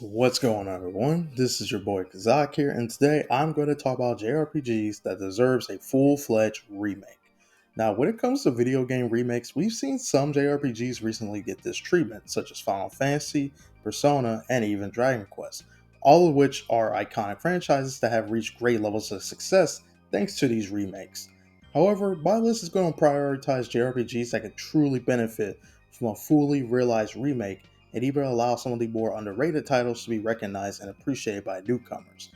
What's going on, everyone? This is your boy Kazak here, and today I'm going to talk about JRPGs that deserves a full-fledged remake. Now, when it comes to video game remakes, we've seen some JRPGs recently get this treatment, such as Final Fantasy, Persona, and even Dragon Quest, all of which are iconic franchises that have reached great levels of success thanks to these remakes. However, my list is going to prioritize JRPGs that could truly benefit from a fully realized remake and even allow some of the more underrated titles to be recognized and appreciated by newcomers.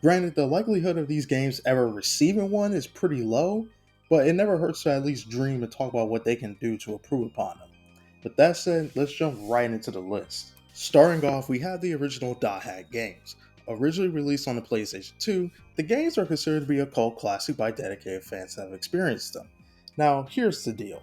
Granted, the likelihood of these games ever receiving one is pretty low, but it never hurts to at least dream and talk about what they can do to improve upon them. With that said, let's jump right into the list. Starting off, we have the original Dot Hack games. Originally released on the PlayStation 2, the games are considered to be a cult classic by dedicated fans that have experienced them. Now, here's the deal.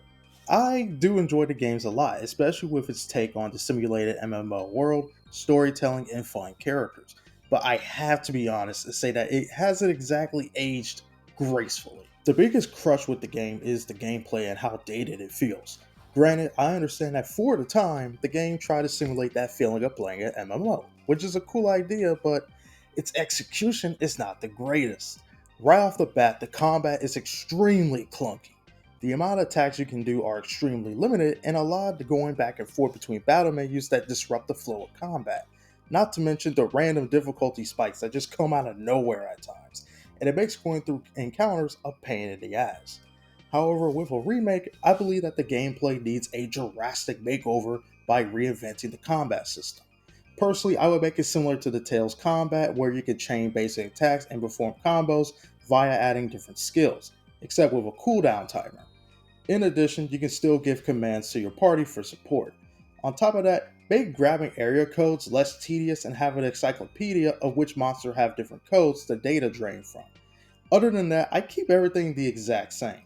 I do enjoy the games a lot, especially with its take on the simulated MMO world, storytelling, and fun characters. But I have to be honest and say that it hasn't exactly aged gracefully. The biggest crush with the game is the gameplay and how dated it feels. Granted, I understand that for the time, the game tried to simulate that feeling of playing an MMO, which is a cool idea, but its execution is not the greatest. Right off the bat, the combat is extremely clunky. The amount of attacks you can do are extremely limited, and a lot of going back and forth between battle menus that disrupt the flow of combat. Not to mention the random difficulty spikes that just come out of nowhere at times, and it makes going through encounters a pain in the ass. However, with a remake, I believe that the gameplay needs a drastic makeover by reinventing the combat system. Personally, I would make it similar to the Tales combat, where you can chain basic attacks and perform combos via adding different skills, except with a cooldown timer. In addition, you can still give commands to your party for support. On top of that, make grabbing area codes less tedious and have an encyclopedia of which monsters have different codes the data drain from. Other than that, I keep everything the exact same.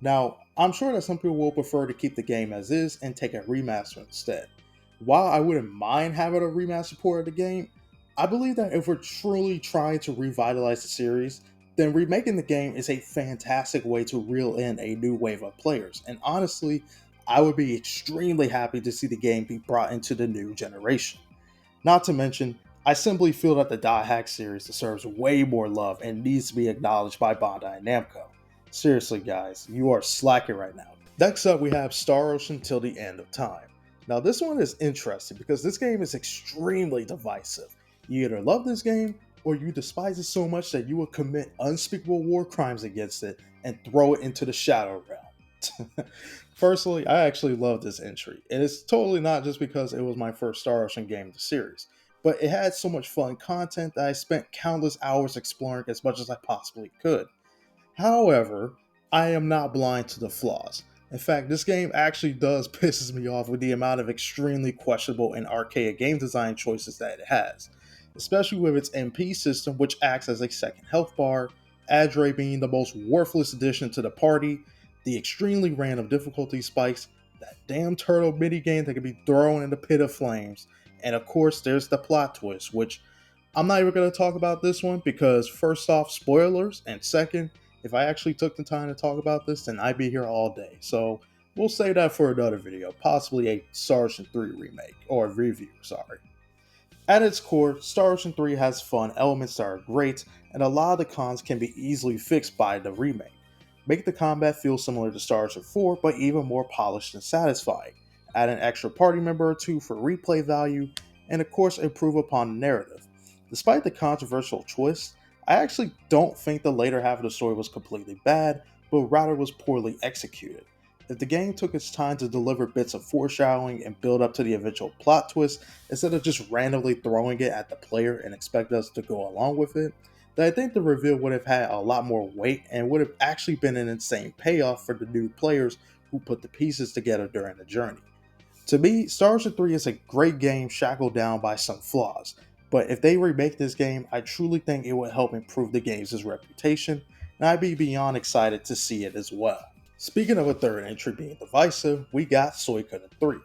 Now, I'm sure that some people will prefer to keep the game as is and take a remaster instead. While I wouldn't mind having a remaster port of the game, I believe that if we're truly trying to revitalize the series, then remaking the game is a fantastic way to reel in a new wave of players. And honestly, I would be extremely happy to see the game be brought into the new generation. Not to mention, I simply feel that the Dot Hack series deserves way more love and needs to be acknowledged by Bandai Namco. Seriously, guys, you are slacking right now. Next up, we have Star Ocean Till the End of Time. Now, this one is interesting because this game is extremely divisive. You either love this game or you despise it so much that you will commit unspeakable war crimes against it and throw it into the Shadow Realm. Personally, I actually love this entry, and it's totally not just because it was my first Star Ocean game of the series, but it had so much fun content that I spent countless hours exploring as much as I possibly could. However, I am not blind to the flaws. In fact, this game actually does pisses me off with the amount of extremely questionable and archaic game design choices that it has, especially with its MP system, which acts as a second health bar, Adre being the most worthless addition to the party, the extremely random difficulty spikes, that damn turtle minigame that can be thrown in the pit of flames, and of course, there's the plot twist, which I'm not even going to talk about this one because, first off, spoilers, and second, if I actually took the time to talk about this, then I'd be here all day. So we'll save that for another video, possibly a Star Ocean 3 remake, or review, sorry. At its core, Star Ocean 3 has fun elements that are great, and a lot of the cons can be easily fixed by the remake. Make the combat feel similar to Star Ocean 4, but even more polished and satisfying. Add an extra party member or two for replay value, and of course improve upon the narrative. Despite the controversial twist, I actually don't think the later half of the story was completely bad, but rather was poorly executed. If the game took its time to deliver bits of foreshadowing and build up to the eventual plot twist, instead of just randomly throwing it at the player and expect us to go along with it, then I think the reveal would have had a lot more weight and would have actually been an insane payoff for the new players who put the pieces together during the journey. To me, Star Ocean 3 is a great game shackled down by some flaws, but if they remake this game, I truly think it would help improve the game's reputation, and I'd be beyond excited to see it as well. Speaking of a third entry being divisive, we got Suikoden 3.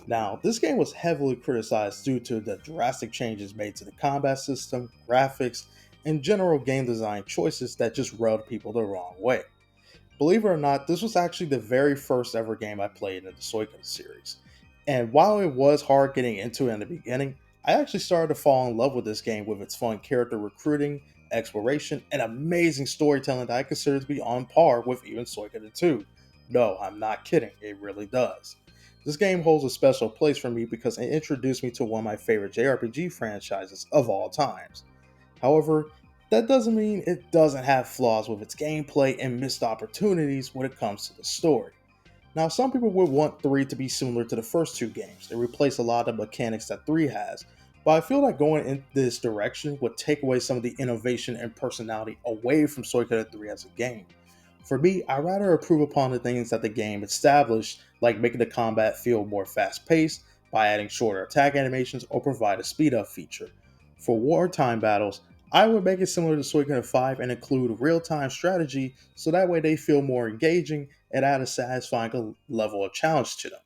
Now, this game was heavily criticized due to the drastic changes made to the combat system, graphics, and general game design choices that just rubbed people the wrong way. Believe it or not, this was actually the very first ever game I played in the Suikoden series. And while it was hard getting into it in the beginning, I actually started to fall in love with this game with its fun character recruiting, exploration, and amazing storytelling that I consider to be on par with even Suikoden 2. No, I'm not kidding, it really does. This game holds a special place for me because it introduced me to one of my favorite JRPG franchises of all times. However, that doesn't mean it doesn't have flaws with its gameplay and missed opportunities when it comes to the story. Now, some people would want 3 to be similar to the first two games and replace a lot of mechanics that 3 has, but I feel like going in this direction would take away some of the innovation and personality away from Suikoden 3 as a game. For me, I rather improve upon the things that the game established, like making the combat feel more fast paced by adding shorter attack animations or provide a speed up feature. For wartime battles, I would make it similar to Suikoden 5 and include real time strategy so that way they feel more engaging and add a satisfying level of challenge to them.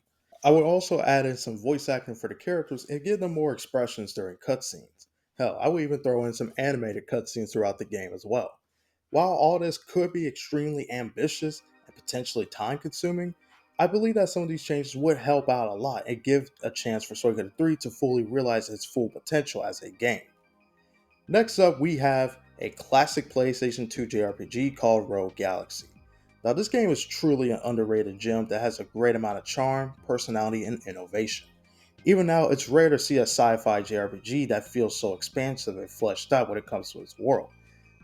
I would also add in some voice acting for the characters and give them more expressions during cutscenes. Hell, I would even throw in some animated cutscenes throughout the game as well. While all this could be extremely ambitious and potentially time consuming, I believe that some of these changes would help out a lot and give a chance for Suikoden 3 to fully realize its full potential as a game. Next up, we have a classic PlayStation 2 JRPG called Rogue Galaxy. Now, this game is truly an underrated gem that has a great amount of charm, personality, and innovation. Even now, it's rare to see a sci fi JRPG that feels so expansive and fleshed out when it comes to its world.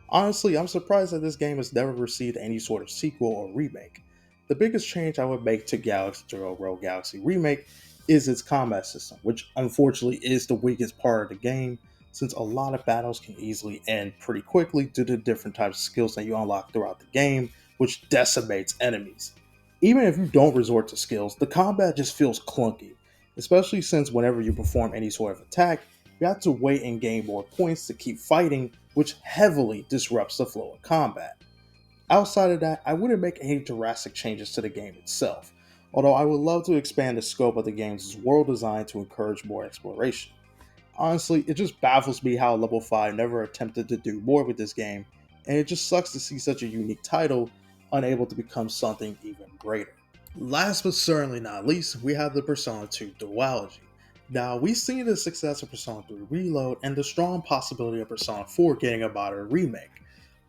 Honestly, I'm surprised that this game has never received any sort of sequel or remake. The biggest change I would make to Rogue Galaxy Remake is its combat system, which unfortunately is the weakest part of the game, since a lot of battles can easily end pretty quickly due to different types of skills that you unlock throughout the game, which decimates enemies. Even if you don't resort to skills, the combat just feels clunky, especially since whenever you perform any sort of attack, you have to wait and gain more points to keep fighting, which heavily disrupts the flow of combat. Outside of that, I wouldn't make any drastic changes to the game itself, although I would love to expand the scope of the game's world design to encourage more exploration. Honestly, it just baffles me how Level 5 never attempted to do more with this game, and it just sucks to see such a unique title unable to become something even greater. Last but certainly not least, we have the Persona 2 duology. Now, we've seen the success of Persona 3 Reload and the strong possibility of Persona 4 getting a modern remake.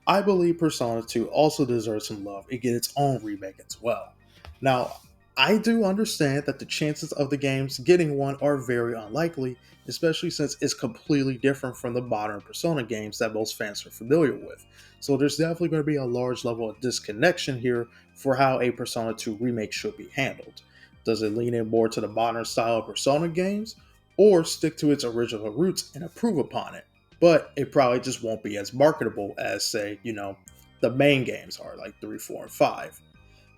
I believe Persona 2 also deserves some love and get its own remake as well. Now, I do understand that the chances of the games getting one are very unlikely, especially since it's completely different from the modern Persona games that most fans are familiar with. So there's definitely going to be a large level of disconnection here for how a Persona 2 remake should be handled. Does it lean in more to the modern style of Persona games, or stick to its original roots and improve upon it? But it probably just won't be as marketable as, say, the main games are, like 3, 4, and 5.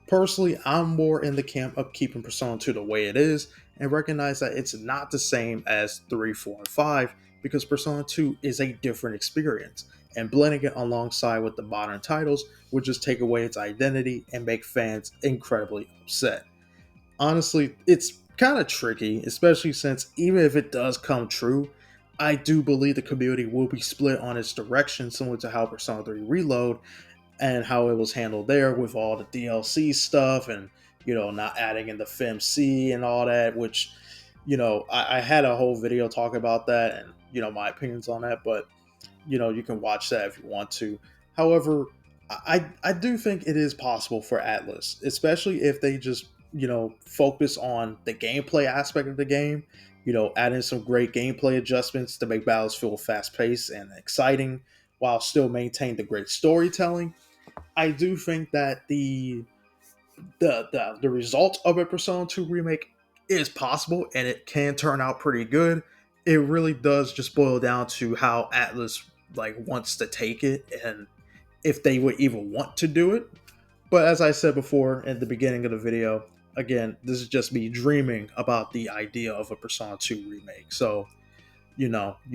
Personally, I'm more in the camp of keeping Persona 2 the way it is and recognize that it's not the same as 3, 4, and 5 because Persona 2 is a different experience, and blending it alongside with the modern titles would just take away its identity and make fans incredibly upset. Honestly, it's kind of tricky, especially since even if it does come true, I do believe the community will be split on its direction, similar to how Persona 3 Reload and how it was handled there with all the DLC stuff and not adding in the FMC and all that, which I had a whole video talking about that and my opinions on that, but you can watch that if you want to. However, I do think it is possible for Atlas, especially if they just focus on the gameplay aspect of the game. Add in some great gameplay adjustments to make battles feel fast paced and exciting, while still maintain the great storytelling. I do think that the result of a Persona 2 remake is possible and it can turn out pretty good. It really does just boil down to how Atlas wants to take it and if they would even want to do it. But as I said before at the beginning of the video, again, this is just me dreaming about the idea of a Persona 2 remake. So you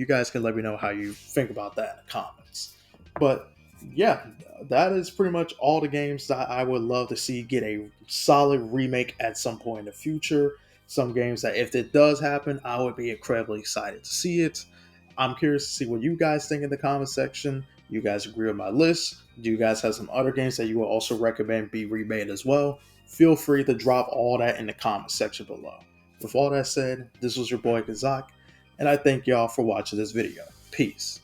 guys can let me know how you think about that in the comments. But yeah, that is pretty much all the games that I would love to see get a solid remake at some point in the future. Some games that if it does happen, I would be incredibly excited to see it. I'm curious to see what you guys think in the comment section. You guys agree with my list? Do you guys have some other games that you would also recommend be remade as well? Feel free to drop all that in the comment section below. With all that said, this was your boy Kazak. And I thank y'all for watching this video. Peace.